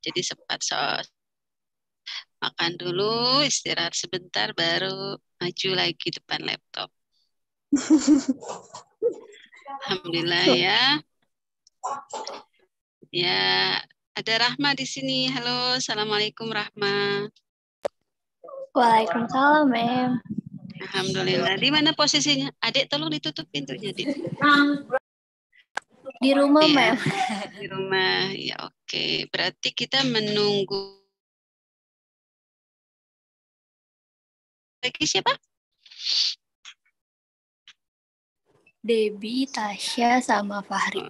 Jadi sempat makan dulu, istirahat sebentar, baru maju lagi depan laptop. Alhamdulillah ya. Ya, ada Rahma di sini. Halo, Assalamualaikum Rahma. Waalaikumsalam, Mem. Alhamdulillah. Di mana posisinya? Adik, tolong ditutup pintunya, Dik. Di rumah, Ya, Mem. di rumah. Ya, oke. Berarti kita menunggu lagi siapa? Debbie, Tasya, sama Fahri.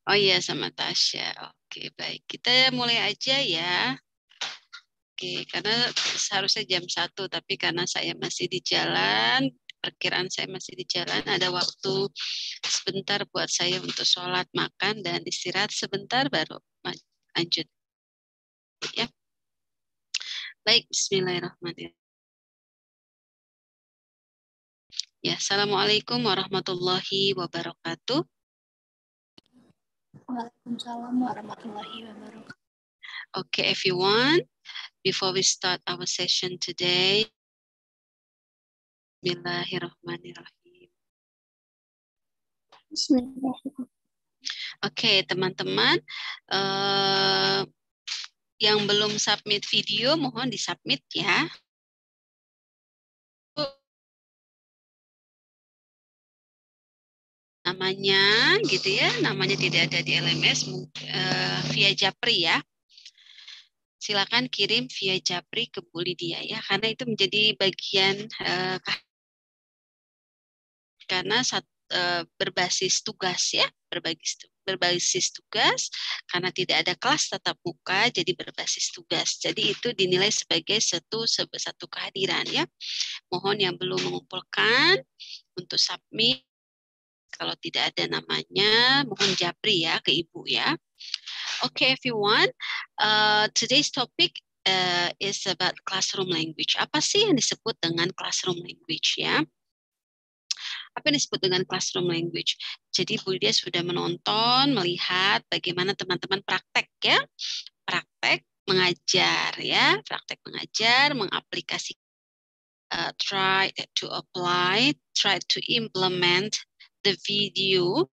Oh iya, sama Tasya. Oke, baik. Kita mulai aja ya. Oke, karena seharusnya jam 1, tapi karena saya masih di jalan, perkiraan saya masih di jalan, ada waktu sebentar buat saya untuk sholat, makan, dan istirahat sebentar, baru lanjut. Ya. Baik, bismillahirrahmanirrahim. Ya, Assalamualaikum warahmatullahi wabarakatuh. Waalaikumsalam warahmatullahi wabarakatuh. Okay, everyone, before we start our session today, Bismillahirrahmanirrahim. Bismillahirrahmanirrahim. Oke, teman-teman, yang belum submit video, mohon disubmit ya. Namanya gitu ya, namanya tidak ada di LMS, via Japri ya. Silakan kirim via Japri ke Bu Lydia ya, karena itu menjadi bagian karena berbasis tugas ya, berbasis tugas, karena tidak ada kelas tatap muka, jadi berbasis tugas. Jadi itu dinilai sebagai satu kehadiran ya. Mohon yang belum mengumpulkan untuk submit, kalau tidak ada namanya, mohon Japri ya ke Ibu ya. Okay, everyone. Today's topic is about classroom language. Apa sih yang disebut dengan classroom language ya? Apa yang disebut dengan classroom language? Jadi Bu Lydia sudah menonton, melihat bagaimana teman-teman praktek ya, praktek mengajar ya, praktek mengajar, mengaplikasi, try to apply, try to implement the video.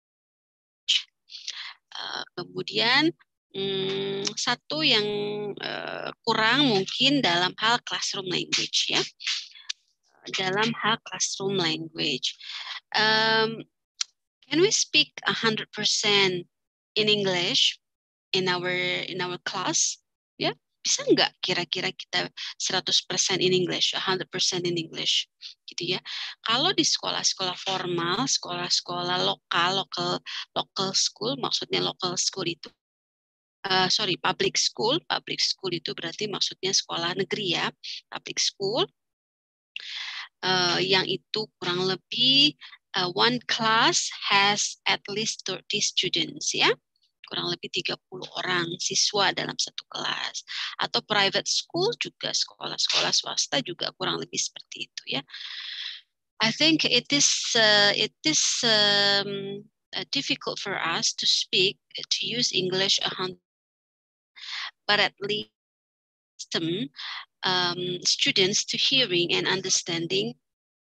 Kemudian satu yang kurang mungkin dalam hal classroom language ya, dalam hal classroom language. Can we speak 100% in English in our class? Ya, bisa nggak kira-kira kita 100% in English, 100% in English, gitu ya? Kalau di sekolah-sekolah formal, sekolah-sekolah local school, maksudnya local school itu, public school itu berarti maksudnya sekolah negeri ya, public school, yang itu kurang lebih one class has at least 30 students ya, kurang lebih 30 orang siswa dalam satu kelas. Atau private school juga, sekolah-sekolah swasta juga kurang lebih seperti itu ya. I think it is difficult for us to speak, to use English but at least students to hearing and understanding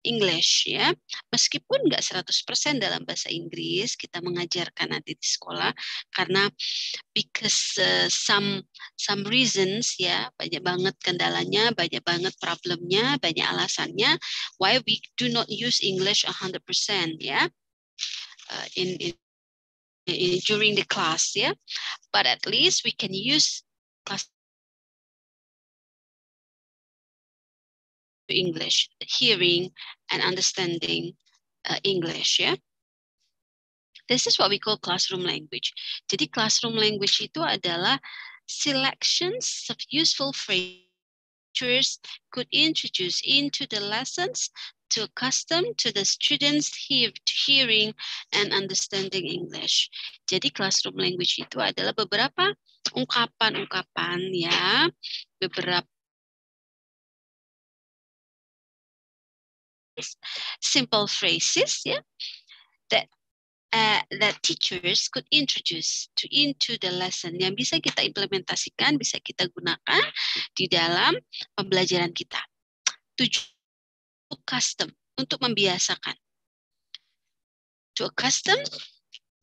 English ya, meskipun nggak 100% dalam bahasa Inggris kita mengajarkan nanti di sekolah, karena because some reasons ya, banyak banget kendalanya, banyak banget problemnya, banyak alasannya why we do not use English 100% ya, in during the class ya, but at least we can use class English, hearing and understanding English ya. This is what we call classroom language. Jadi classroom language itu adalah selections of useful phrases could introduce into the lessons to accustom to the students hearing and understanding English. Jadi classroom language itu adalah beberapa ungkapan-ungkapan ya, beberapa simple phrases ya, that that teachers could introduce into the lesson, yang bisa kita implementasikan, bisa kita gunakan di dalam pembelajaran kita. Custom, untuk membiasakan. To accustom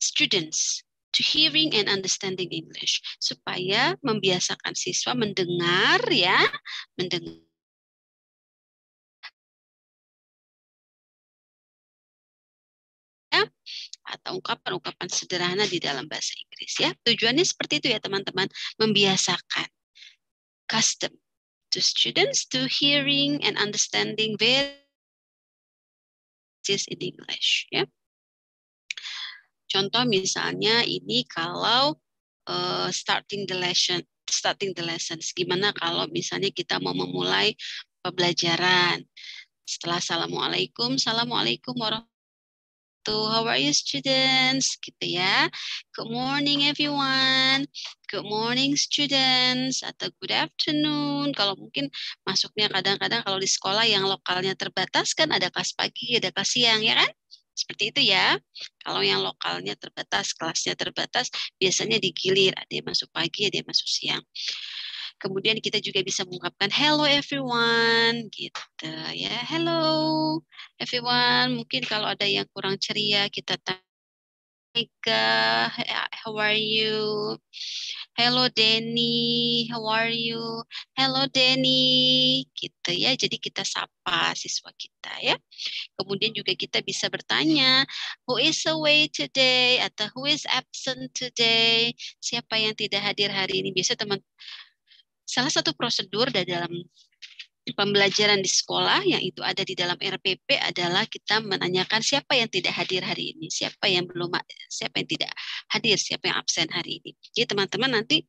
students to hearing and understanding English, supaya membiasakan siswa mendengar ya, mendengar atau ungkapan-ungkapan sederhana di dalam bahasa Inggris ya. Tujuannya seperti itu ya teman-teman, membiasakan. Custom to students to hearing and understanding various in English ya. Contoh misalnya ini kalau starting the lessons. Gimana kalau misalnya kita mau memulai pembelajaran setelah assalamualaikum warahmatullahi. How are you students? Gitu ya. Good morning everyone. Good morning students. Atau good afternoon. Kalau mungkin masuknya kadang-kadang kalau di sekolah yang lokalnya terbatas kan ada kelas pagi, ada kelas siang ya kan? Seperti itu ya. Kalau yang lokalnya terbatas, kelasnya terbatas, biasanya digilir. Ada yang masuk pagi, ada yang masuk siang. Kemudian kita juga bisa mengungkapkan hello everyone gitu ya. Hello everyone. Mungkin kalau ada yang kurang ceria kita tanya, how are you? Hello Denny, how are you? Hello Denny, gitu ya. Jadi kita sapa siswa kita ya. Kemudian juga kita bisa bertanya, who is away today? Atau who is absent today? Siapa yang tidak hadir hari ini? Biasa teman, salah satu prosedur dalam pembelajaran di sekolah yang itu ada di dalam RPP adalah kita menanyakan siapa yang tidak hadir hari ini, siapa yang tidak hadir, siapa yang absen hari ini. Jadi teman-teman nanti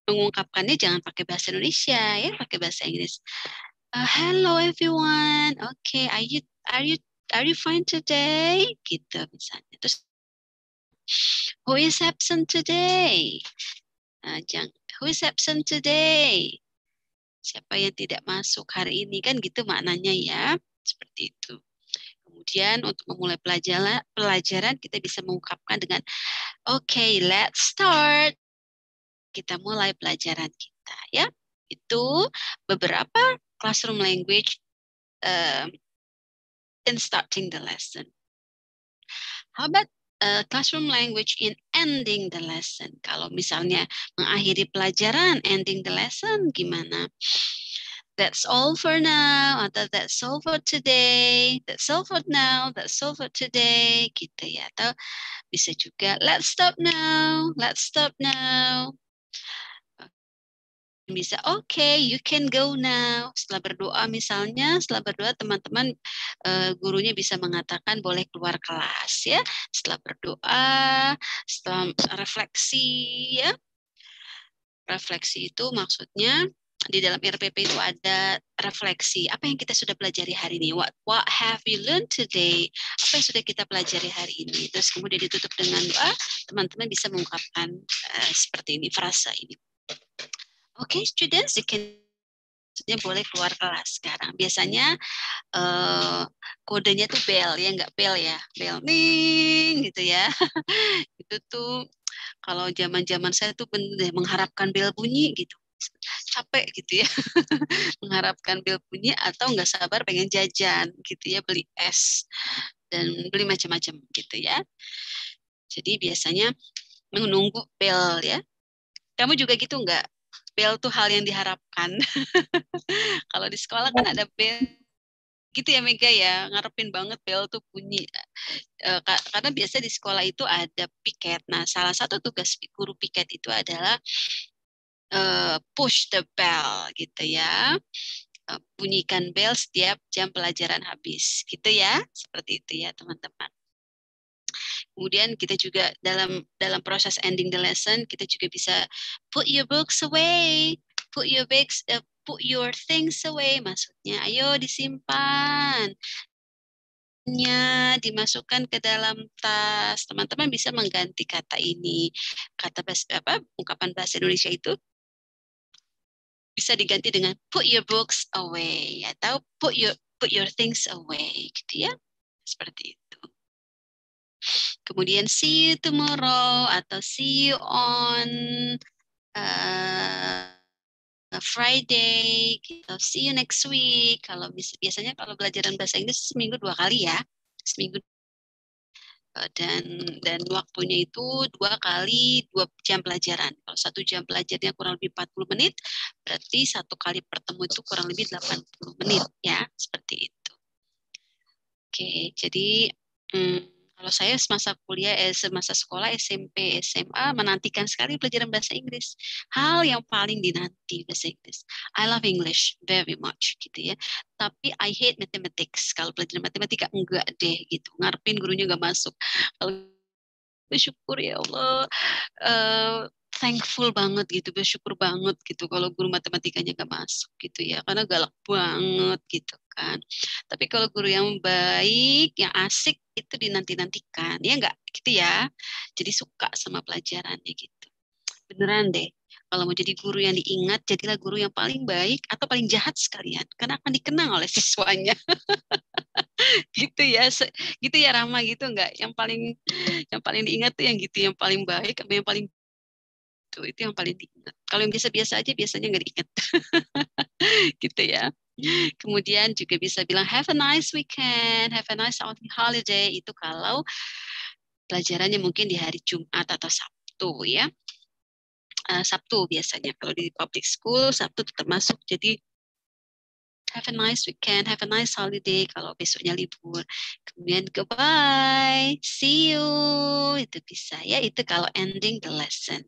mengungkapkannya jangan pakai bahasa Indonesia ya, pakai bahasa Inggris. Hello everyone, okay, are you fine today? Gitu misalnya. Terus who is absent today? Who is absent today? Siapa yang tidak masuk hari ini kan gitu maknanya ya, seperti itu. Kemudian untuk memulai pelajaran kita bisa mengungkapkan dengan okay, let's start. Kita mulai pelajaran kita ya. Itu beberapa classroom language in starting the lesson. How about classroom language in ending the lesson? Kalau misalnya mengakhiri pelajaran, ending the lesson, gimana? That's all for now, atau that's all for today, that's all for now, that's all for today, gitu ya. Atau bisa juga let's stop now, let's stop now. Bisa okay, you can go now. Setelah berdoa misalnya, setelah berdoa teman-teman gurunya bisa mengatakan boleh keluar kelas ya. Setelah berdoa, setelah refleksi ya. Refleksi itu maksudnya di dalam RPP itu ada refleksi. Apa yang kita sudah pelajari hari ini? What have you learned today? Apa yang sudah kita pelajari hari ini? Terus kemudian ditutup dengan doa, teman-teman bisa mengungkapkan seperti ini, frasa ini. Okay, students, you can boleh keluar kelas sekarang. Biasanya kodenya tuh bell ya, nggak bell ya, bell ning gitu ya. Itu tuh kalau zaman-zaman saya tuh bener mengharapkan bel bunyi gitu. Capek gitu ya. Mengharapkan bel bunyi atau nggak sabar pengen jajan gitu ya, beli es dan beli macam-macam gitu ya. Jadi biasanya menunggu bel ya. Kamu juga gitu nggak? Bel tuh hal yang diharapkan. Kalau di sekolah kan ada bel gitu ya Mega ya, ngarepin banget bel tuh bunyi. Karena biasa di sekolah itu ada piket. Nah, salah satu tugas guru piket itu adalah push the bell gitu ya. Bunyikan bel setiap jam pelajaran habis gitu ya. Seperti itu ya teman-teman. Kemudian kita juga dalam proses ending the lesson kita juga bisa put your books away, put your things away, maksudnya ayo disimpan, dimasukkan ke dalam tas. Teman-teman bisa mengganti kata ini, kata ungkapan bahasa Indonesia itu bisa diganti dengan put your books away atau put your things away gitu ya, seperti itu. Kemudian see you tomorrow atau see you on Friday, gitu. See you next week. Kalau biasanya kalau belajaran bahasa Inggris seminggu 2 kali ya, seminggu dan waktunya itu 2 kali 2 jam pelajaran. Kalau 1 jam pelajarnya kurang lebih 40 menit, berarti 1 kali pertemuan itu kurang lebih 80 menit ya, seperti itu. Oke, jadi kalau saya semasa kuliah, semasa sekolah SMP, SMA menantikan sekali pelajaran bahasa Inggris. Hal yang paling dinanti bahasa Inggris. I love English very much gitu ya. Tapi I hate mathematics. Kalau pelajaran matematika enggak deh gitu. Ngarepin gurunya enggak masuk. Kalau bersyukur ya Allah, thankful banget gitu, bersyukur banget gitu kalau guru matematikanya nggak masuk gitu ya, karena galak banget gitu kan. Tapi kalau guru yang baik, yang asik itu dinanti-nantikan, ya nggak gitu ya. Jadi suka sama pelajarannya gitu. Beneran deh. Kalau mau jadi guru yang diingat, jadilah guru yang paling baik atau paling jahat sekalian, karena akan dikenang oleh siswanya. Gitu ya, gitu ya Rama gitu nggak? Yang paling diingat tuh yang gitu, yang paling baik sama yang paling itu yang paling diingat. Kalau yang biasa-biasa aja biasanya nggak diingat. Gitu ya. Kemudian juga bisa bilang have a nice weekend, have a nice holiday, itu kalau pelajarannya mungkin di hari Jumat atau Sabtu ya. Sabtu biasanya kalau di public school Sabtu tetap masuk, jadi have a nice weekend, have a nice holiday kalau besoknya libur. Kemudian goodbye, see you, itu bisa ya, itu kalau ending the lesson.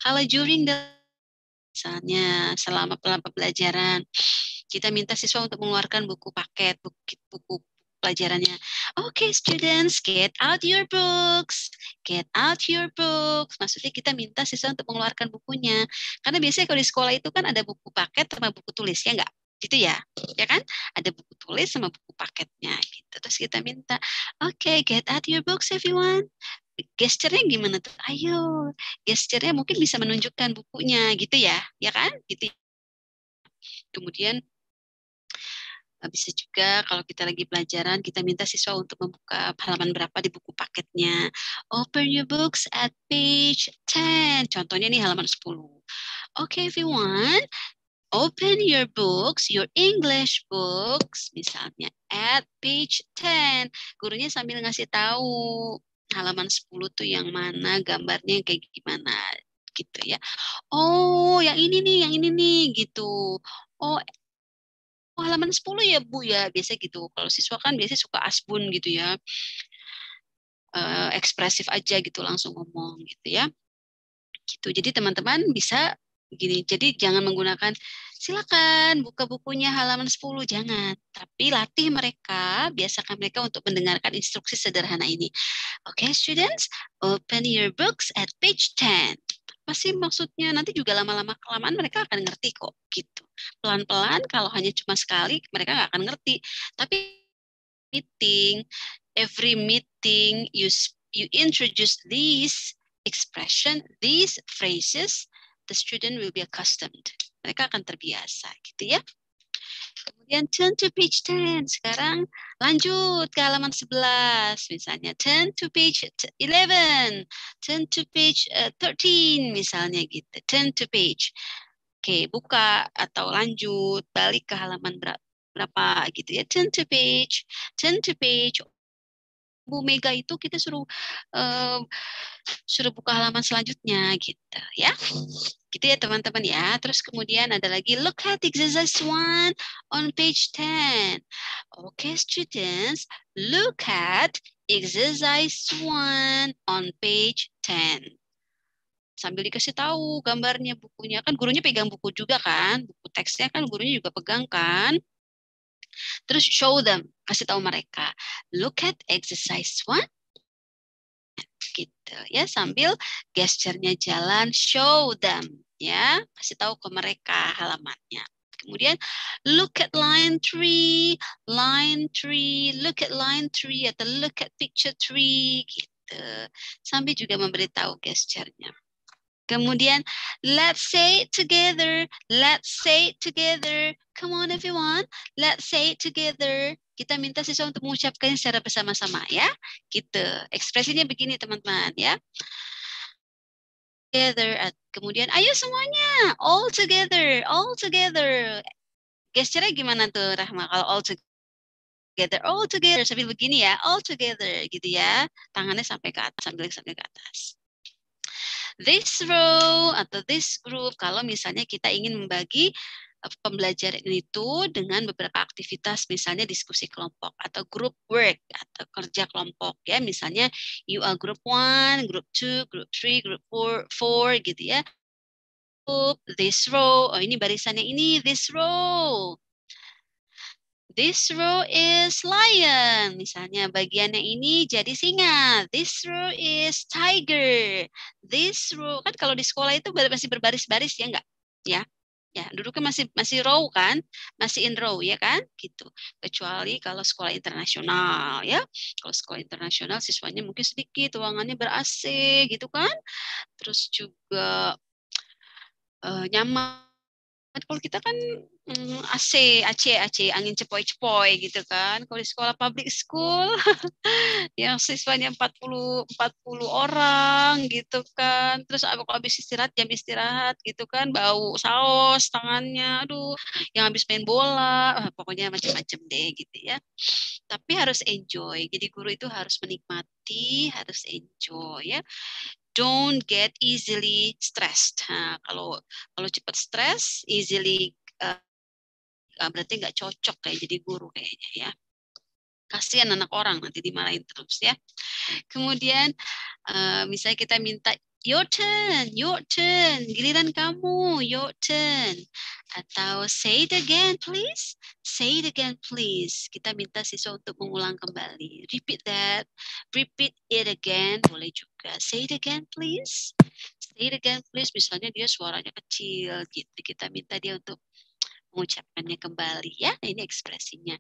Kalau during the misalnya selama pelajaran kita minta siswa untuk mengeluarkan buku paket, buku pelajarannya. Okay, students, get out your books. Get out your books. Maksudnya kita minta siswa untuk mengeluarkan bukunya. Karena biasanya kalau di sekolah itu kan ada buku paket sama buku tulis, ya enggak? Gitu ya. Ya kan? Ada buku tulis sama buku paketnya gitu. Terus kita minta, okay, get out your books everyone. Gesturnya gimana tuh? Ayo, gesturnya mungkin bisa menunjukkan bukunya gitu ya, ya kan? Gitu. Kemudian bisa juga kalau kita lagi pelajaran, kita minta siswa untuk membuka halaman berapa di buku paketnya. Open your books at page 10. Contohnya nih halaman 10. Okay, everyone, open your books, your English books, misalnya at page 10. Gurunya sambil ngasih tahu halaman 10 tuh yang mana, gambarnya kayak gimana gitu ya. Oh, yang ini nih gitu. Oh, halaman 10 ya Bu ya, biasa gitu. Kalau siswa kan biasanya suka asbun gitu ya. Ekspresif aja gitu, langsung ngomong gitu ya. Gitu. Jadi teman-teman bisa begini. Jadi jangan menggunakan silakan buka bukunya halaman 10, jangan. Tapi latih mereka, biasakan mereka untuk mendengarkan instruksi sederhana ini. Okay, students, open your books at page 10. Apa sih maksudnya? Nanti juga lama-lama kelamaan mereka akan ngerti kok gitu. Pelan-pelan kalau hanya cuma sekali mereka nggak akan ngerti. Tapi every meeting you introduce these expression, these phrases, the student will be accustomed. Mereka akan terbiasa gitu ya. Kemudian turn to page 10. Sekarang lanjut ke halaman 11. Misalnya turn to page 11. Turn to page 13 misalnya gitu. Turn to page. Oke, buka atau lanjut, balik ke halaman berapa gitu ya. Turn to page. Turn to page. Bu Mega itu kita suruh buka halaman selanjutnya gitu ya. Gitu ya teman-teman ya. Terus kemudian ada lagi look at exercise 1 on page 10. Okay, students, look at exercise 1 on page 10. Sambil dikasih tahu gambarnya bukunya, kan gurunya pegang buku juga kan, buku teksnya kan gurunya juga pegang kan. Terus show them, kasih tahu mereka. Look at exercise 1 gitu ya, sambil gesturnya jalan, show them ya, kasih tahu ke mereka halamannya. Kemudian look at line 3, look at line 3 atau look at picture 3 gitu. Sambil juga memberitahu gesturnya. Kemudian let's say it together, let's say it together. Come on everyone, let's say it together. kita minta siswa untuk mengucapkannya secara bersama-sama ya. Gitu. Ekspresinya begini teman-teman ya. Together. Kemudian ayo semuanya all together, all together. Gesturnya gimana tuh Rahma kalau all together sambil begini ya, all together gitu ya. Tangannya sampai ke atas, sampai ke atas. This row atau this group kalau misalnya kita ingin membagi pembelajaran itu dengan beberapa aktivitas, misalnya diskusi kelompok atau group work atau kerja kelompok ya, misalnya you are group 1, group 2, group 3, group 4 gitu ya. This row, oh ini barisannya ini, this row. This row is lion. Misalnya bagiannya ini jadi singa. This row is tiger. This row kan kalau di sekolah itu masih berbaris-baris ya enggak? Ya. Ya, duduknya masih row kan? Masih in row ya kan? Gitu. Kecuali kalau sekolah internasional ya. Kalau sekolah internasional siswanya mungkin sedikit, ruangannya ber-AC gitu kan? Terus juga nyaman. Kalau kita kan AC, angin cepoi-cepoi gitu kan. Kalau di sekolah public school yang siswanya 40 orang gitu kan. Terus habis istirahat, jam istirahat gitu kan, bau saus tangannya. Aduh, yang habis main bola, pokoknya macam-macam deh gitu ya. Tapi harus enjoy. Jadi guru itu harus menikmati, harus enjoy ya. Don't get easily stressed. Nah, kalau cepat stres, easily berarti nggak cocok kayak jadi guru kayaknya ya. Kasihan anak orang nanti dimarahin terus ya. Kemudian misalnya kita minta your turn, giliran kamu, your turn. Atau say it again please, Kita minta siswa untuk mengulang kembali. Repeat it again, boleh juga. Say it again please. Misalnya dia suaranya kecil gitu. Kita minta dia untuk mengucapkannya kembali ya. Ini ekspresinya.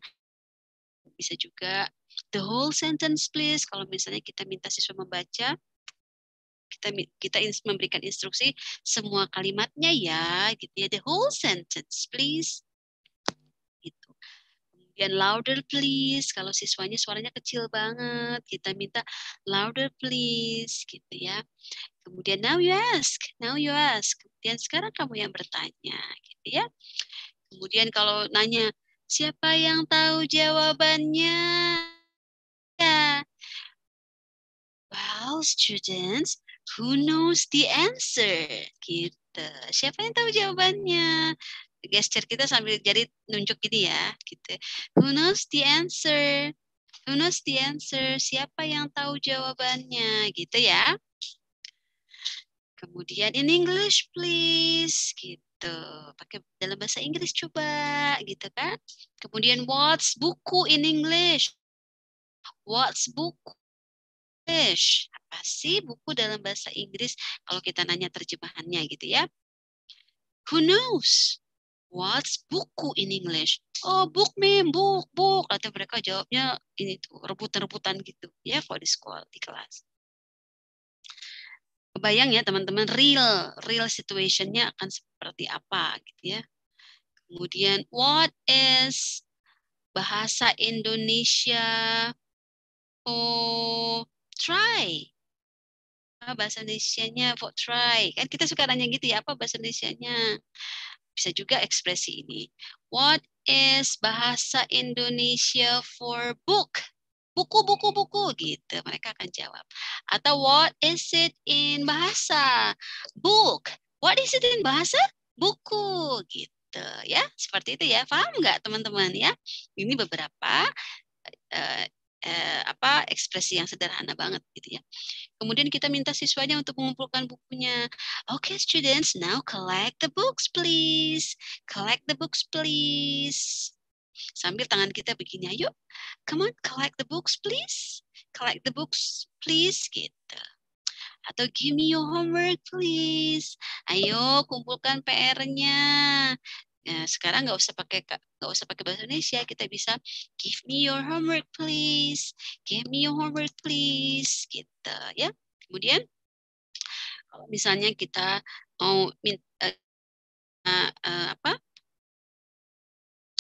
Bisa juga the whole sentence please. Kalau misalnya kita minta siswa membaca, kita memberikan instruksi semua kalimatnya ya, gitu ya. The whole sentence please. Gitu. Kemudian louder please. Kalau siswanya suaranya kecil banget, kita minta louder please, gitu ya. Kemudian now you ask. Kemudian sekarang kamu yang bertanya, gitu ya. Kemudian kalau nanya siapa yang tahu jawabannya? Ya. Well, students, who knows the answer? Gitu. Siapa yang tahu jawabannya? Gesture kita sambil jadi nunjuk gini ya, gitu. Who knows the answer? Siapa yang tahu jawabannya? Gitu ya. Kemudian in English please, gitu. Pakai dalam bahasa Inggris coba, gitu kan. Kemudian what's buku in English? What's buku? Apa sih buku dalam bahasa Inggris kalau kita nanya terjemahannya gitu ya. Who knows? What's buku in English? Oh, book ma'am, book. Atau mereka jawabnya ini tuh rebutan-rebutan gitu ya kalau di sekolah, di kelas. Kebayang ya teman-teman real situationnya akan seperti apa gitu ya. Kemudian what is bahasa Indonesia for try? Bahasa Indonesianya for try. Kan kita suka nanya gitu ya, apa bahasa Indonesianya? Bisa juga ekspresi ini. What is bahasa Indonesia for book? Buku gitu. Mereka akan jawab. Atau what is it in bahasa? Book. What is it in bahasa? Buku gitu ya. Seperti itu ya. Paham nggak teman-teman ya? Ini beberapa ekspresi yang sederhana banget gitu ya. Kemudian kita minta siswanya untuk mengumpulkan bukunya. Okay, students, now collect the books, please. Sambil tangan kita begini, ayo. Come on, collect the books, please. Gitu. Atau give me your homework, please. Ayo, kumpulkan PR-nya. Nah, sekarang nggak usah pakai bahasa Indonesia, kita bisa give me your homework please, gitu ya. Kemudian kalau misalnya kita mau minta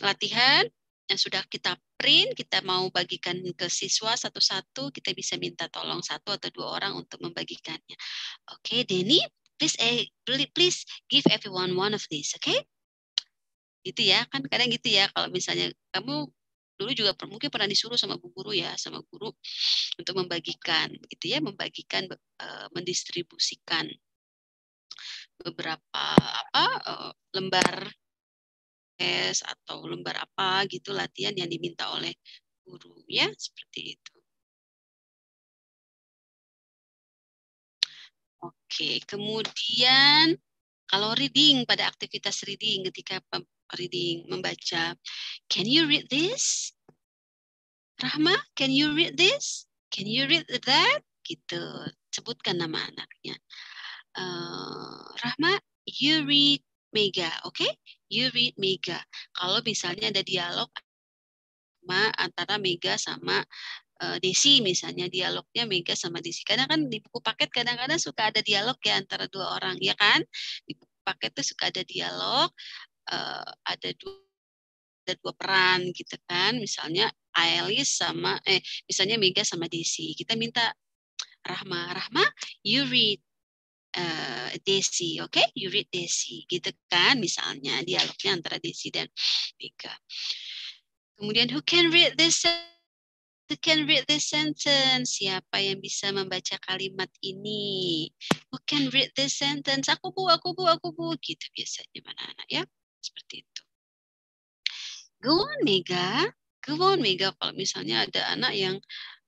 latihan yang sudah kita print, kita mau bagikan ke siswa satu-satu, kita bisa minta tolong satu atau dua orang untuk membagikannya. Oke, Denny, please give everyone one of these, oke? Gitu ya, kan kadang gitu ya, kalau misalnya kamu dulu juga mungkin pernah disuruh sama bu guru ya, sama guru untuk membagikan, gitu ya, membagikan, mendistribusikan beberapa lembar tes atau lembar apa gitu latihan yang diminta oleh guru ya, seperti itu. Oke, kemudian kalau reading, pada aktivitas reading, ketika reading membaca, can you read this? Rahma, can you read this? Can you read that? Gitu, sebutkan nama anaknya. Rahma, you read Mega, oke? Okay? You read Mega. Kalau misalnya ada dialog antara Mega sama Desi, misalnya dialognya Mega sama Desi. Karena kan di buku paket kadang-kadang suka ada dialog ya antara dua orang, ya kan? Di buku paket tuh suka ada dialog, ada dua peran gitu kan. Misalnya Ailis sama misalnya Mega sama Desi. Kita minta Rahma, you read Desi, oke? Okay? You read Desi, gitu kan? Misalnya dialognya antara Desi dan Mega. Kemudian who can read this sentence? Siapa yang bisa membaca kalimat ini? Who can read this sentence? Aku bu. Gitu biasanya mana anak ya. Seperti itu. Go on, Mega. Go on, Mega. Kalau misalnya ada anak yang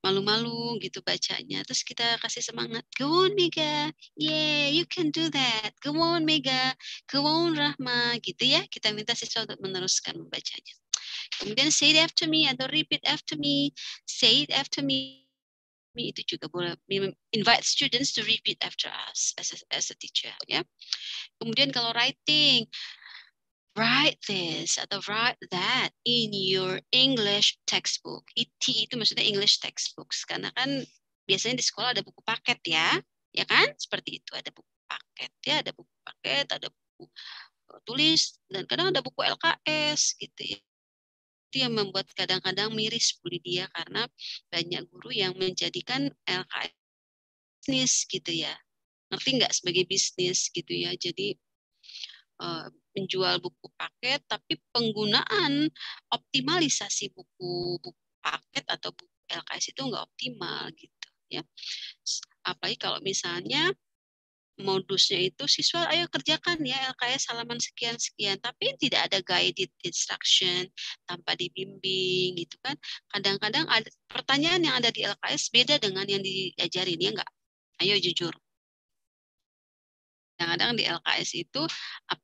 malu-malu gitu bacanya, terus kita kasih semangat. Go on, Mega. Yeah, you can do that. Go on, Mega. Go on, Rahma. Gitu ya. Kita minta siswa untuk meneruskan membacanya. Kemudian say it after me atau repeat after me. Say it after me. Itu juga boleh. Invite students to repeat after us as a teacher. Ya. Kemudian kalau writing, write this atau write that in your English textbook. Itu maksudnya English textbooks. Karena kan biasanya di sekolah ada buku paket ya kan? Seperti itu, ada buku paket ya, ada buku paket, ada buku tulis, dan kadang ada buku LKS gitu ya. Itu yang membuat kadang-kadang miris Bu Lydia, karena banyak guru yang menjadikan LKS bisnis gitu ya. Ngerti nggak, sebagai bisnis gitu ya. Jadi menjual buku paket, tapi penggunaan optimalisasi buku paket atau buku LKS itu nggak optimal gitu ya. Apalagi kalau misalnya modusnya itu siswa ayo kerjakan ya LKS halaman sekian-sekian, tapi tidak ada guided instruction, tanpa dibimbing gitu kan. Kadang-kadang ada pertanyaan yang ada di LKS beda dengan yang diajarin, ya enggak? Ayo jujur. Kadang-kadang di LKS itu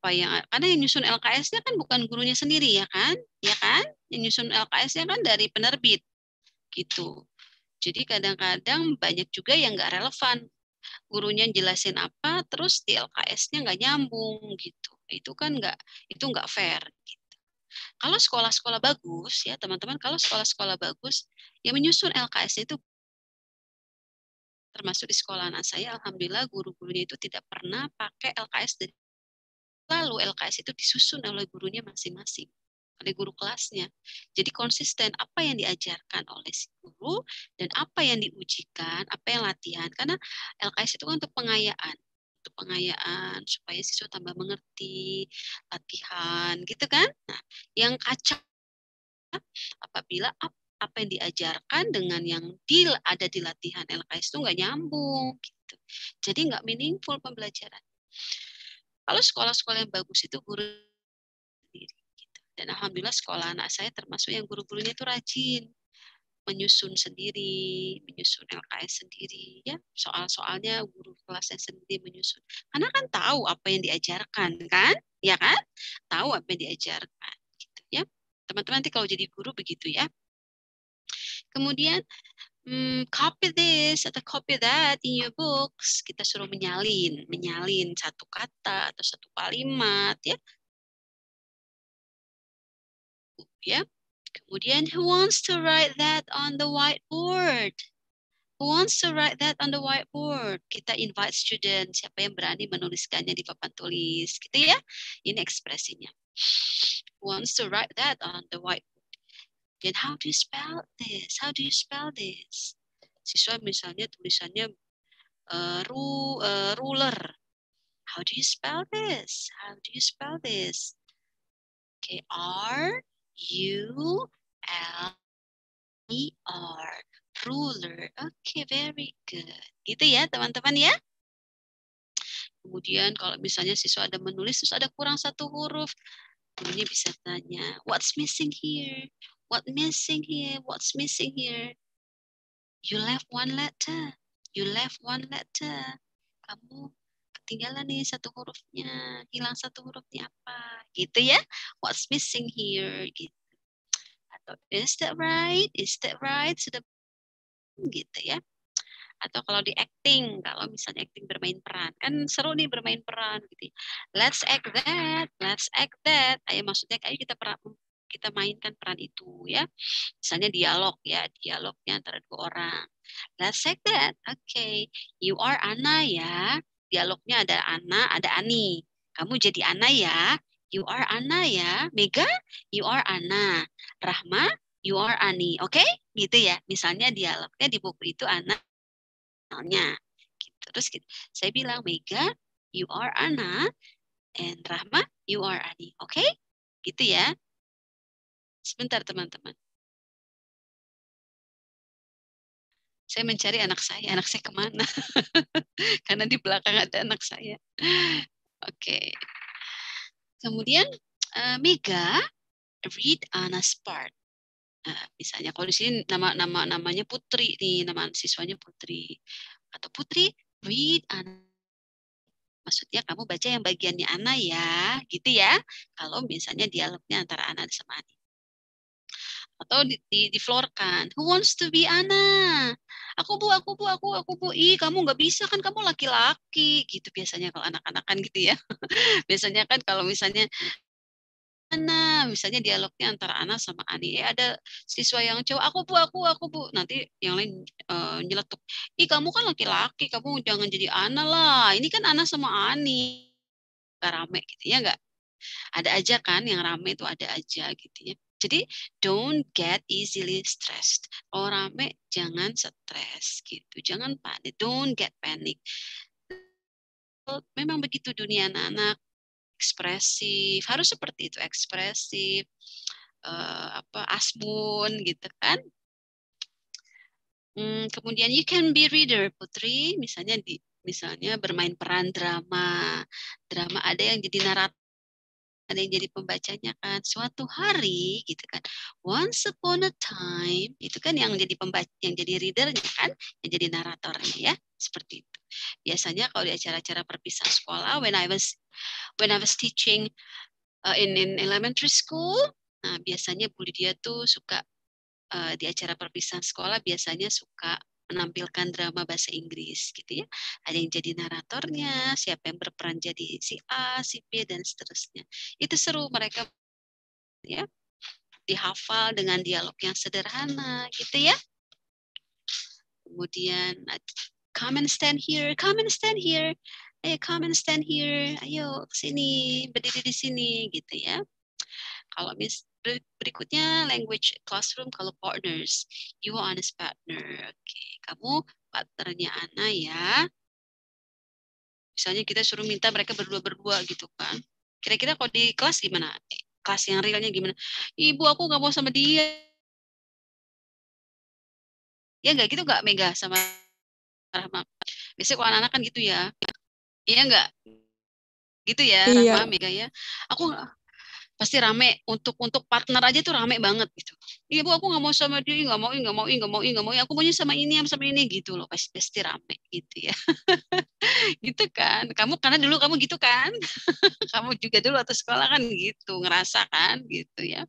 karena yang nyusun LKS-nya kan bukan gurunya sendiri ya kan? Ya kan? Yang nyusun LKS-nya kan dari penerbit gitu. Jadi kadang-kadang banyak juga yang nggak relevan. Gurunya jelasin apa, terus di LKS-nya nggak nyambung gitu. Itu kan nggak fair. Gitu. Kalau sekolah-sekolah bagus ya teman-teman, kalau sekolah-sekolah bagus yang menyusun LKS itu, termasuk di sekolah anak saya, alhamdulillah guru-gurunya itu tidak pernah pakai LKS dari lalu LKS itu disusun oleh gurunya masing-masing, oleh guru kelasnya. Jadi konsisten apa yang diajarkan oleh si guru dan apa yang diujikan, apa yang latihan. Karena LKS itu kan untuk pengayaan supaya siswa tambah mengerti, latihan, gitu kan? Nah, yang kacau apabila apa yang diajarkan dengan yang ada di latihan LKS itu nggak nyambung, gitu. Jadi nggak meaningful pembelajaran. Kalau sekolah-sekolah yang bagus itu guru sendiri. Gitu. Dan alhamdulillah sekolah anak saya termasuk yang guru-gurunya itu rajin menyusun sendiri, menyusun LKS sendiri, ya soal-soalnya guru kelasnya sendiri menyusun. Karena kan tahu apa yang diajarkan, kan? Ya kan? Tahu apa yang diajarkan, gitu ya. Teman-teman nanti kalau jadi guru begitu ya. Kemudian copy this atau copy that in your books. Kita suruh menyalin satu kata atau satu kalimat ya. Ya. Kemudian who wants to write that on the whiteboard? Who wants to write that on the whiteboard? Kita invite student, siapa yang berani menuliskannya di papan tulis, gitu ya. Ini ekspresinya. Who wants to write that on the whiteboard? Then how do you spell this? How do you spell this? Siswa misalnya tulisannya ruler. How do you spell this? How do you spell this? Okay, R-U-L-E-R. Ruler. Okay, very good. Gitu ya teman-teman ya. Kemudian kalau misalnya siswa ada menulis terus ada kurang satu huruf, gurunya bisa tanya, what's missing here? What missing here? What's missing here? You left one letter. You left one letter. Kamu ketinggalan nih satu hurufnya. Hilang satu hurufnya apa? Gitu ya. What's missing here? Gitu. Atau is that right? Is that right? Sudah gitu ya. Atau kalau di acting, kalau misalnya acting bermain peran, kan seru nih bermain peran gitu. Let's act that, let's act that. Ayo maksudnya kayak kita mainkan peran itu ya. Misalnya dialog ya, dialognya antara dua orang. Let's act that. Okay, you are Anna ya. Dialognya ada Anna, ada Ani. Kamu jadi Anna ya. You are Anna ya. Mega, you are Anna. Rahma, you are Ani. Oke, gitu ya. Misalnya dialognya di buku itu Anna gitu. Terus gitu. Saya bilang Mega, you are Anna, and Rahma, you are Ani. Oke? Gitu ya. Sebentar teman-teman. Saya mencari anak saya. Anak saya kemana? Karena di belakang ada anak saya. Oke. Kemudian Mega, read Anna's part. Nah, misalnya kalau di sini namanya Putri nih, nama siswanya Putri. Atau Putri, read Anna. Maksudnya kamu baca yang bagiannya Ana ya, gitu ya. Kalau misalnya dialognya antara Ana sama Ani. Atau di floor kan, who wants to be Ana? Aku bu, aku bu, aku bu. Ih, kamu nggak bisa kan, kamu laki-laki. Gitu biasanya kalau anak-anak kan gitu ya. Biasanya kan kalau misalnya Ana, misalnya dialognya antara Ana sama Ani. Ada siswa yang cowok, aku bu. Nanti yang lain nyeletuk. Ih, kamu kan laki-laki, kamu jangan jadi Ana lah. Ini kan Ana sama Ani. Gak rame gitu ya, nggak? Ada aja kan yang rame itu ada aja gitu ya. Jadi don't get easily stressed. Kalau rame jangan stres gitu. Jangan panik. Don't get panic. Memang begitu dunia anak-anak, ekspresif, harus seperti itu, ekspresif, asmun gitu kan. Kemudian you can be reader, Putri, misalnya bermain peran drama. Drama ada yang jadi narator, ada yang jadi pembacanya kan. Suatu hari gitu kan, once upon a time, itu kan yang jadi pembaca, yang jadi readernya kan, yang jadi naratornya ya, seperti itu. Biasanya kalau di acara-acara perpisahan sekolah, when I was teaching in elementary school, nah biasanya Bu Lydia tuh suka di acara perpisahan sekolah biasanya suka menampilkan drama bahasa Inggris gitu ya. Ada yang jadi naratornya, siapa yang berperan jadi si A, si B dan seterusnya. Itu seru, mereka ya dihafal dengan dialog yang sederhana gitu ya. Kemudian come and stand here, come and stand here. Come and stand here. Ayo ke sini, berdiri di sini gitu ya. Kalau berikutnya language classroom, kalau partners, you are honest partner. Oke, kamu partnernya Ana ya. Misalnya kita suruh minta mereka berdua-berdua gitu kan. Kira-kira kalau di kelas gimana? Kelas yang realnya gimana? Ibu aku nggak mau sama dia. Ya nggak gitu nggak Mega sama Rahma. Biasanya kalau anak-anak kan gitu ya. Iya nggak? Gitu ya Iya. Rahma, Mega ya. Aku pasti rame untuk partner aja tuh rame banget gitu. Iya bu aku nggak mau sama dia, nggak mau, nggak mau, nggak mau, nggak mau. Aku maunya sama ini gitu loh, pasti rame gitu ya. Gitu kan. Kamu karena dulu kamu gitu kan. Kamu juga dulu atau sekolah kan gitu, ngerasa kan gitu ya.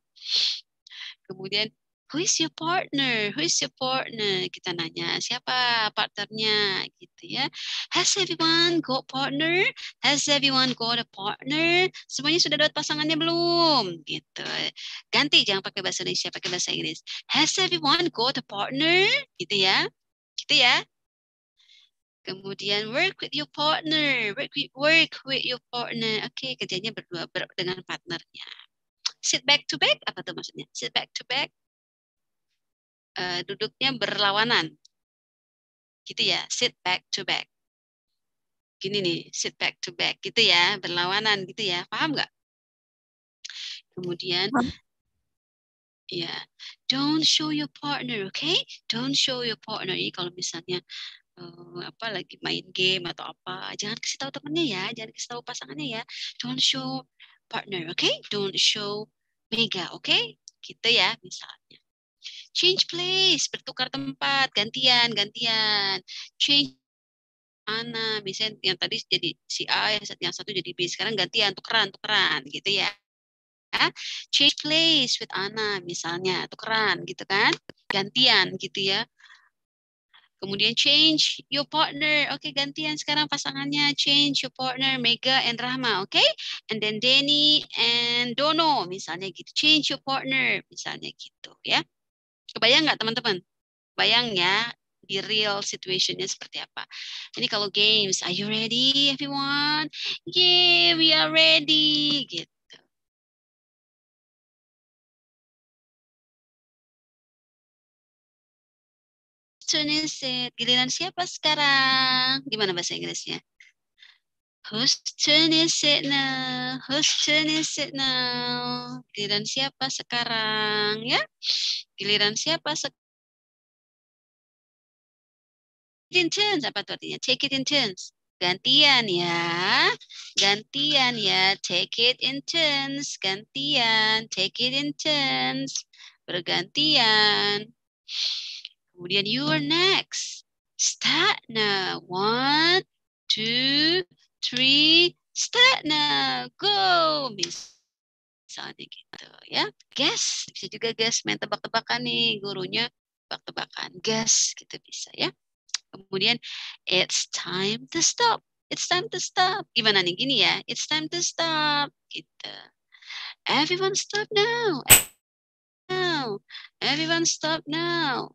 Kemudian who is your partner? Who is your partner? Kita nanya, siapa partnernya gitu ya. Has everyone got partner? Has everyone got a partner? Semuanya sudah dapat pasangannya belum? Gitu. Ganti, jangan pakai bahasa Indonesia, pakai bahasa Inggris. Has everyone got a partner? Gitu ya. Gitu ya. Kemudian work with your partner. Work with your partner. Oke, kerjanya berdua dengan partnernya. Sit back to back, apa tuh maksudnya? Sit back to back. duduknya berlawanan. Gitu ya, sit back to back. Gini nih, sit back to back gitu ya, berlawanan gitu ya. Paham nggak? Kemudian ya, don't show your partner, okay? Don't show your partner. Ini kalau misalnya apa lagi main game atau apa, jangan kasih tahu temennya ya, jangan kasih tahu pasangannya ya. Don't show partner, okay? Don't show Mega, okay? Gitu ya misalnya. Change place, bertukar tempat, gantian, gantian. Change mana, misalnya yang tadi jadi si A, yang satu jadi B, sekarang gantian, tukeran, tukeran, gitu ya. Change place with Ana, misalnya, tukeran, gitu kan. Gantian, gitu ya. Kemudian change your partner. Oke, gantian sekarang pasangannya. Change your partner, Mega and Rahma. Oke? And then Denny and Dono, misalnya gitu. Change your partner, misalnya gitu ya. Kebayang nggak teman-teman? Bayang ya di real situationnya seperti apa. Ini kalau games, are you ready everyone? Yeah, we are ready. Gitu. Turn is it. Giliran siapa sekarang? Gimana bahasa Inggrisnya? Whose turn is it now? Whose turn is it now? Giliran siapa sekarang? Ya, giliran siapa sekarang? In turns, apa tuh artinya? Take it in turns. Gantian ya. Gantian ya. Take it in turns. Gantian. Take it in turns. Bergantian. Kemudian you are next. Start now. 1, 2, 3. Start now. Go. Misalnya gitu ya. Guess. Bisa juga guess. Main tebak-tebakan nih. Gurunya tebak-tebakan. Guess gitu bisa ya. Kemudian it's time to stop. It's time to stop. Gimana nih gini ya? It's time to stop. Gitu. Everyone stop now. Now. Everyone stop now.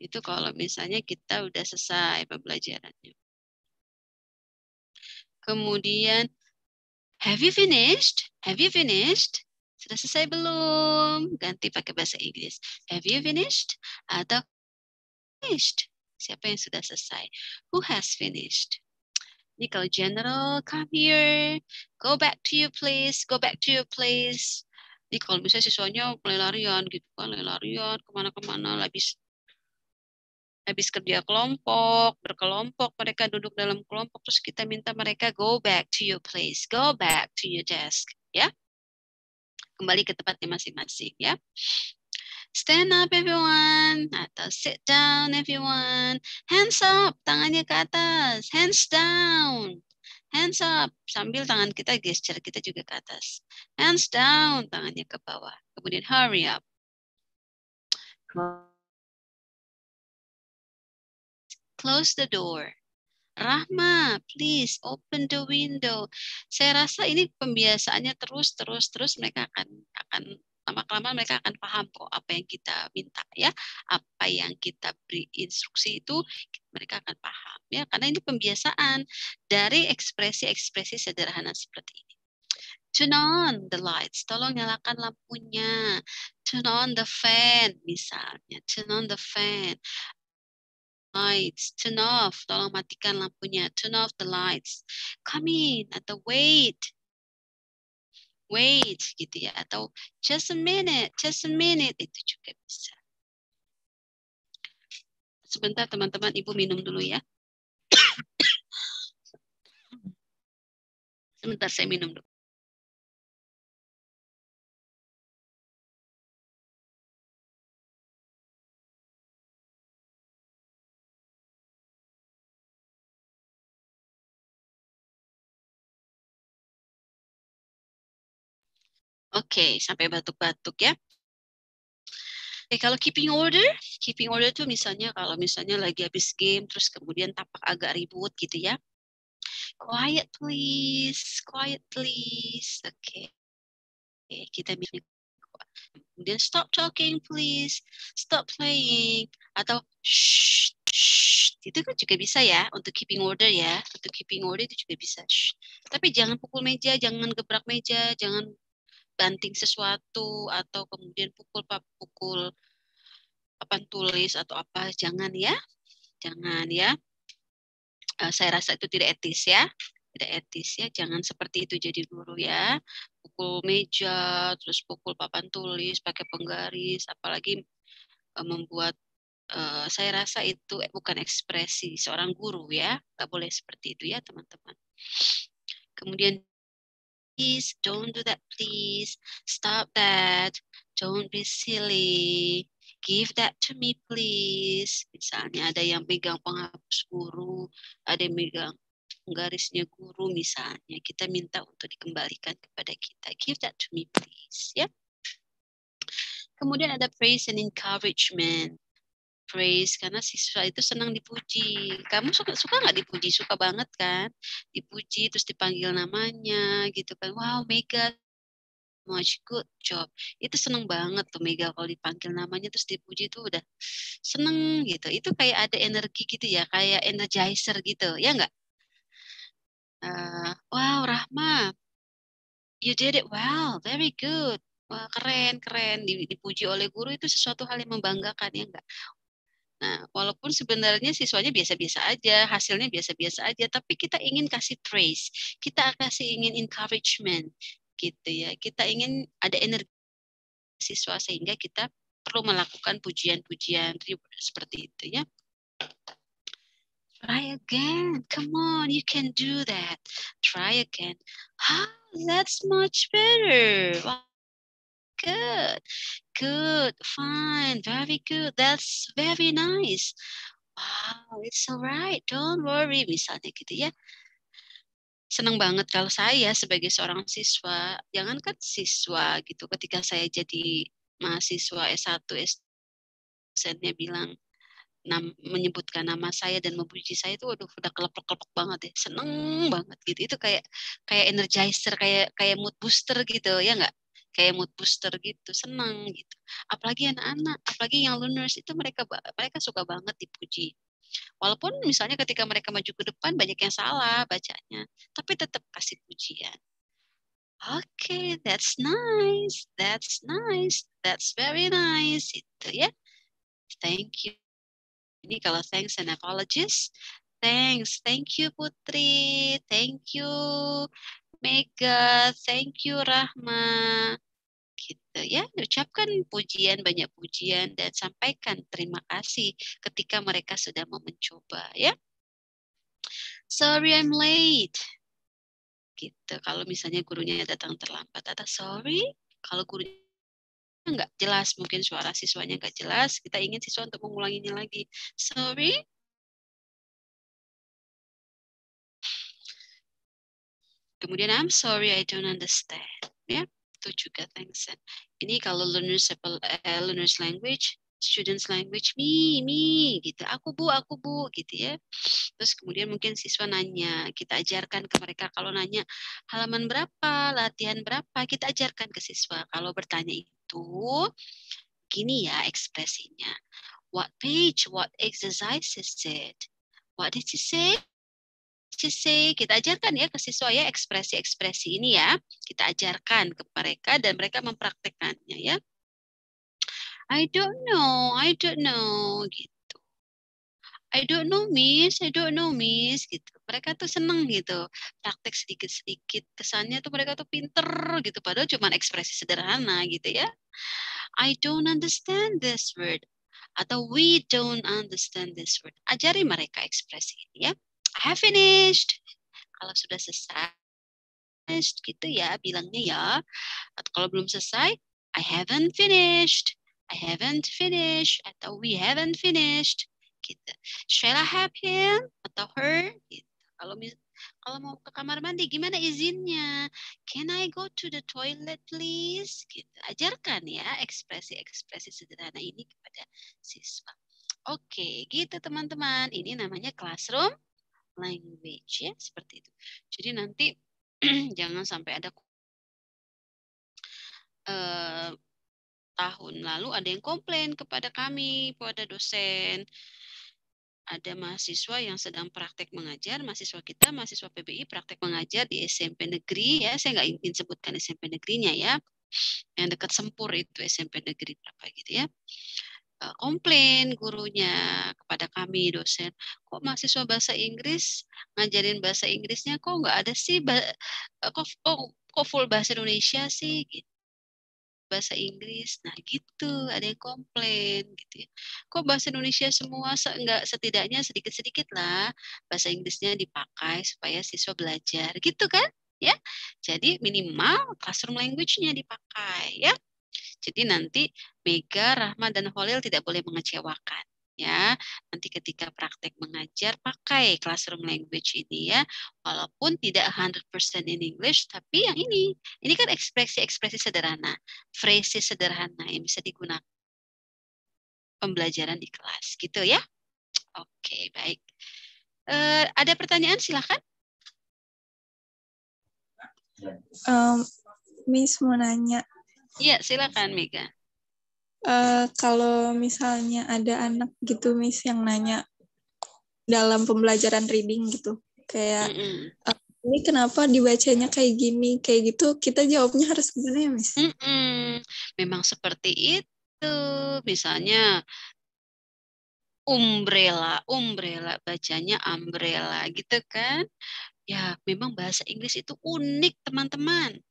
Itu kalau misalnya kita udah selesai pembelajarannya. Kemudian have you finished? Have you finished? Sudah selesai belum? Ganti pakai bahasa Inggris. Have you finished? Atau finished? Siapa yang sudah selesai? Who has finished? Ini kalau general, come here, go back to your place, go back to your place. Ini kalau misalnya siswanya lari-larian gitu kan, lari-larian kemana-kemana, habis kerja kelompok, berkelompok, mereka duduk dalam kelompok, terus kita minta mereka go back to your place, go back to your desk, ya. Kembali ke tempatnya masing-masing, ya. Stand up everyone, atau sit down everyone. Hands up, tangannya ke atas. Hands down. Hands up, sambil tangan kita gesture kita juga ke atas. Hands down, tangannya ke bawah. Kemudian hurry up. Close the door. Rahma, please open the window. Saya rasa ini pembiasaannya terus mereka akan lama-kelamaan mereka akan paham kok apa yang kita minta ya, apa yang kita beri instruksi itu mereka akan paham ya, karena ini pembiasaan dari ekspresi-ekspresi sederhana seperti ini. Turn on the lights, tolong nyalakan lampunya. Turn on the fan misalnya, turn on the fan. Lights, turn off, tolong matikan lampunya, turn off the lights. Come in, atau wait gitu ya, atau just a minute, itu juga bisa. Sebentar teman-teman, Ibu minum dulu ya. Sebentar saya minum dulu. Oke, sampai batuk-batuk ya. Kalau keeping order tuh misalnya kalau misalnya lagi habis game terus kemudian tapak agak ribut gitu ya. Quiet please, quiet please. Oke. Kita bisa kemudian stop talking please, stop playing, atau shh, shh. Itu kan juga bisa ya untuk keeping order ya. Untuk keeping order itu juga bisa. Shh. Tapi jangan pukul meja, jangan gebrak meja, jangan banting sesuatu atau kemudian pukul papan tulis atau apa, jangan ya. Jangan ya. Saya rasa itu tidak etis ya. Tidak etis ya. Jangan seperti itu jadi guru ya. Pukul meja, terus pukul papan tulis, pakai penggaris, apalagi membuat saya rasa itu bukan ekspresi seorang guru ya. Nggak boleh seperti itu ya teman-teman. Kemudian please don't do that, please stop that, don't be silly, give that to me please. Misalnya ada yang pegang penghapus guru, ada yang pegang garisnya guru misalnya, kita minta untuk dikembalikan kepada kita, give that to me please ya. Kemudian ada praise and encouragement. Praise karena siswa itu senang dipuji. Kamu suka nggak dipuji? Suka banget kan? Dipuji terus dipanggil namanya gitu kan. Wow, Mega, much good job. Itu seneng banget tuh Mega kalau dipanggil namanya terus dipuji tuh udah seneng gitu. Itu kayak ada energi gitu ya, kayak energizer gitu, ya nggak? Wow, Rahma, you did it well, very good. Wah, keren, keren. Dipuji oleh guru itu sesuatu hal yang membanggakan, ya nggak? Nah, walaupun sebenarnya siswanya biasa-biasa aja, hasilnya biasa-biasa aja, tapi kita ingin kasih praise, kita ingin encouragement, gitu ya. Kita ingin ada energi siswa sehingga kita perlu melakukan pujian-pujian seperti itu ya. Try again, come on, you can do that. Try again. Ah, that's much better. Wow, good, good, fine, very good. That's very nice. Wow, it's alright, don't worry, misalnya gitu ya. Senang banget kalau saya sebagai seorang siswa, jangankan siswa gitu, ketika saya jadi mahasiswa S1, dosennya bilang, menyebutkan nama saya dan memuji saya itu, waduh, udah kelepek-kelepek banget ya, seneng banget gitu. Itu kayak kayak energizer, kayak kayak mood booster gitu, ya nggak? Kayak mood booster gitu, seneng gitu. Apalagi anak-anak, apalagi yang learners itu mereka suka banget dipuji. Walaupun misalnya ketika mereka maju ke depan banyak yang salah bacanya, tapi tetap kasih pujian. Oke, that's nice, that's nice, that's very nice, itu ya. Thank you. Ini kalau thanks and apologies. Thanks, thank you Putri, thank you Mega, thank you Rahma. Gitu ya, ucapkan pujian, banyak pujian dan sampaikan terima kasih ketika mereka sudah mau mencoba ya. Sorry I'm late. Gitu. Kalau misalnya gurunya datang terlambat, atau sorry, kalau gurunya nggak jelas, mungkin suara siswanya nggak jelas, kita ingin siswa untuk mengulanginya lagi. Sorry. Kemudian I'm sorry I don't understand. Ya, itu juga thanks. Ini kalau learners language, students language, me, gitu. Aku bu, gitu ya. Terus kemudian mungkin siswa nanya, kita ajarkan ke mereka, kalau nanya halaman berapa, latihan berapa, kita ajarkan ke siswa. Kalau bertanya itu, gini ya ekspresinya. What page, what exercise is it? What did you say? Kita ajarkan ya ke siswa ya ekspresi-ekspresi ini ya. Kita ajarkan ke mereka dan mereka mempraktekannya ya. I don't know gitu. I don't know miss gitu. Mereka tuh seneng gitu. Praktek sedikit-sedikit. Kesannya tuh mereka tuh pinter gitu. Padahal cuma ekspresi sederhana gitu ya. I don't understand this word. Atau we don't understand this word. Ajari mereka ekspresi ini ya. I have finished. Kalau sudah selesai gitu ya bilangnya ya. Atau kalau belum selesai, I haven't finished. Atau we haven't finished. Gitu. Shall I have him atau her? Gitu. Kalau mau ke kamar mandi gimana izinnya? Can I go to the toilet please? Gitu. Ajarkan ya ekspresi-ekspresi sederhana ini kepada siswa. Oke, gitu teman-teman. Ini namanya classroom language ya, seperti itu. Jadi nanti jangan sampai ada tahun lalu ada yang komplain kepada kami, kepada dosen. Ada mahasiswa yang sedang praktek mengajar, mahasiswa PBI praktek mengajar di SMP negeri ya, saya nggak ingin sebutkan SMP negerinya ya, yang dekat Sempur itu SMP negeri berapa gitu ya. komplain gurunya kepada kami dosen, kok mahasiswa bahasa Inggris ngajarin bahasa Inggrisnya kok nggak ada sih, kok full bahasa Indonesia sih, gitu, bahasa Inggris. Nah gitu, ada yang komplain gitu ya. Kok bahasa Indonesia semua, enggak, setidaknya sedikit-sedikit lah bahasa Inggrisnya dipakai supaya siswa belajar gitu kan ya. Jadi minimal classroom language-nya dipakai ya. Jadi nanti Mega, Rahma, dan Holil tidak boleh mengecewakan. Ya, nanti ketika praktek mengajar pakai classroom language ini ya, walaupun tidak 100% in English, tapi yang ini kan ekspresi-ekspresi sederhana, phrases sederhana yang bisa digunakan pembelajaran di kelas, gitu ya. Oke, baik. Ada pertanyaan, silahkan. Miss mau nanya. Iya, silakan Mega. Kalau misalnya ada anak gitu, Miss, yang nanya dalam pembelajaran reading gitu, kayak ini kenapa dibacanya kayak gini, kayak gitu, kita jawabnya harus gimana ya, Miss? Memang seperti itu. Misalnya umbrella bacanya umbrella gitu kan. Ya, memang bahasa Inggris itu unik, teman-teman.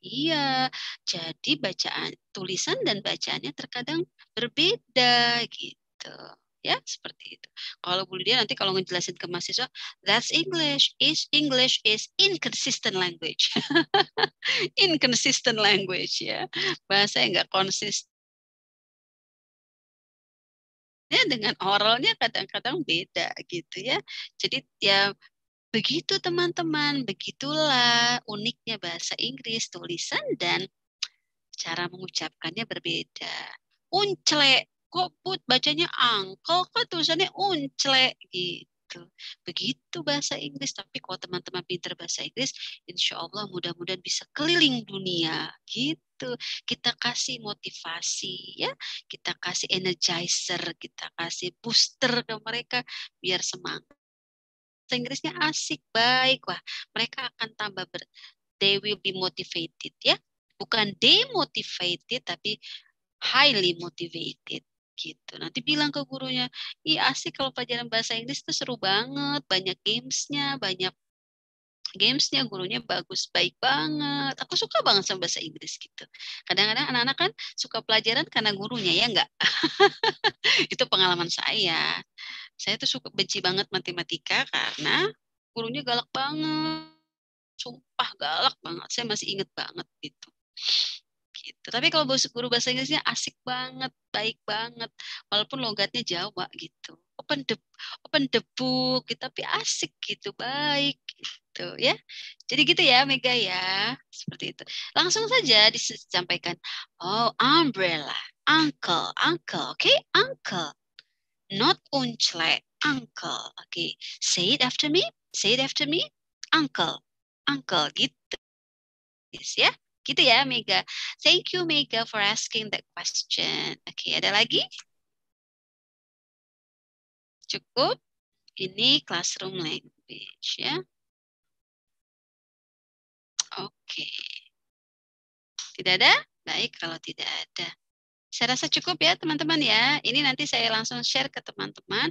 Iya, jadi bacaan, tulisan dan bacaannya terkadang berbeda gitu. Ya, seperti itu. Kalau Bu Lydia nanti kalau ngejelasin ke mahasiswa, that's English is inconsistent language. Inconsistent language ya. Bahasa yang nggak konsisten dengan oralnya kadang-kadang beda gitu ya. Jadi ya begitu teman-teman, begitulah uniknya bahasa Inggris, tulisan dan cara mengucapkannya berbeda. Uncle, kok bacanya angkel, kok tulisannya uncle gitu. Begitu bahasa Inggris, tapi kalau teman-teman pintar bahasa Inggris, insya Allah mudah-mudahan bisa keliling dunia gitu. Kita kasih motivasi ya, kita kasih energizer, kita kasih booster ke mereka biar semangat. Bahasa Inggrisnya asik, baik, wah mereka akan tambah they will be motivated ya, bukan demotivated tapi highly motivated gitu. Nanti bilang ke gurunya, ih asik kalau pelajaran bahasa Inggris itu seru banget, banyak gamesnya, gurunya bagus, baik banget. Aku suka banget sama bahasa Inggris gitu. Kadang-kadang anak-anak kan suka pelajaran karena gurunya ya enggak. Itu pengalaman saya. Saya tuh suka benci banget matematika karena gurunya galak banget. Sumpah galak banget. Saya masih inget banget gitu. Gitu. Tapi kalau guru bahasa Inggrisnya asik banget, baik banget. Walaupun logatnya Jawa gitu. Open the book, gitu, tapi asik gitu, baik gitu ya. Jadi gitu ya Mega ya. Seperti itu. Langsung saja disampaikan. Oh, umbrella, uncle, okay? Uncle. Not uncle, uncle. Okay. Say it after me. Say it after me. Uncle, gitu. Ya. Gitu ya, Mega. Thank you, Mega, for asking that question. Oke, ada lagi? Cukup? Ini classroom language, ya. Oke. Tidak ada? Baik, kalau tidak ada. Saya rasa cukup ya, teman-teman ya. Ini nanti saya langsung share ke teman-teman.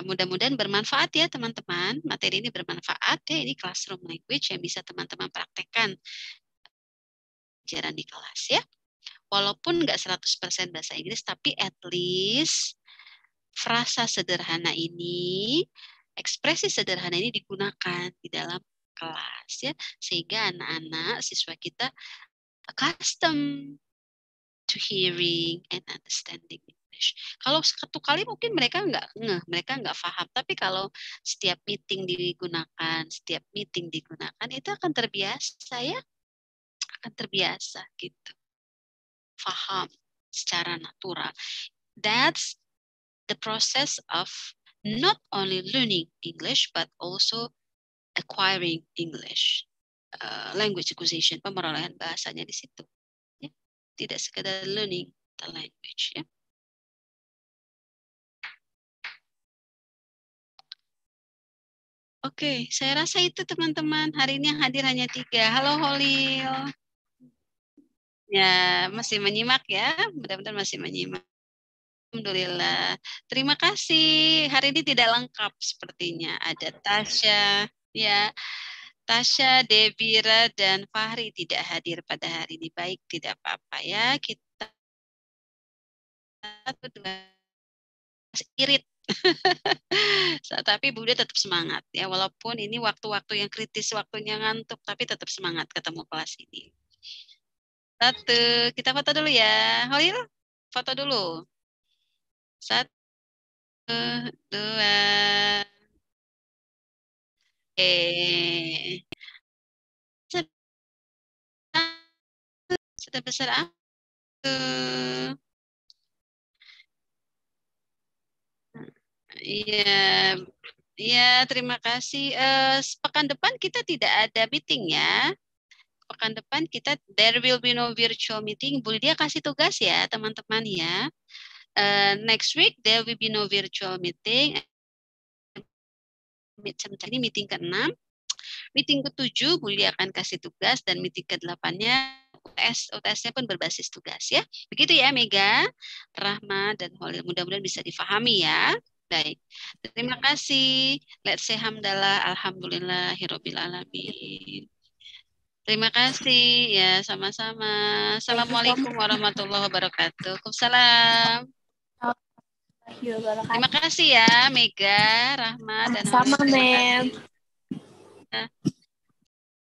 Mudah-mudahan bermanfaat ya, teman-teman. Materi ini bermanfaat ya. Ini classroom language yang bisa teman-teman praktekkan pelajaran di kelas ya. Walaupun nggak 100% bahasa Inggris, tapi at least frasa sederhana ini, ekspresi sederhana ini digunakan di dalam kelas ya, sehingga anak-anak siswa kita accustomed to hearing and understanding English. Kalau satu kali mungkin mereka nggak ngeh, mereka nggak paham, tapi kalau setiap meeting digunakan, itu akan terbiasa ya, akan terbiasa gitu, paham secara natural. That's the process of not only learning English but also acquiring English. Language acquisition, pemerolehan bahasanya di situ. Ya. Tidak sekedar learning the language. Ya. Oke, saya rasa itu teman-teman. Hari ini yang hadir hanya 3. Halo Holil. Ya, masih menyimak ya. Mudah-mudahan masih menyimak. Alhamdulillah. Terima kasih. Hari ini tidak lengkap sepertinya. Ada Tasya, ya. Tasya, Debira, dan Fahri tidak hadir pada hari ini. Baik, tidak apa-apa ya. Kita irit. Tapi Bunda tetap semangat ya. Walaupun ini waktu-waktu yang kritis, waktunya ngantuk, tapi tetap semangat ketemu kelas ini. Satu, kita foto dulu ya. Holil, foto dulu. Satu, dua. Sudah besar aku. Iya, iya, terima kasih. Pekan depan kita tidak ada meeting ya. Pekan depan kita there will be no virtual meeting. Bu Lydia kasih tugas ya teman-teman ya. Next week there will be no virtual meeting. Ini meeting ke-6. Meeting ke-7 Bu Lydia akan kasih tugas dan meeting ke-8-nya UTS-nya pun berbasis tugas ya. Begitu ya Mega, Rahma dan Holil. Mudah-mudahan bisa difahami ya. Baik. Terima kasih. Let's say hamdalah alhamdulillahirabbil alamin. Terima kasih ya, sama-sama. Assalamualaikum warahmatullahi wabarakatuh. Waalaikumsalam. Terima kasih ya Mega, Rahma dan Sama, Holil. Mem.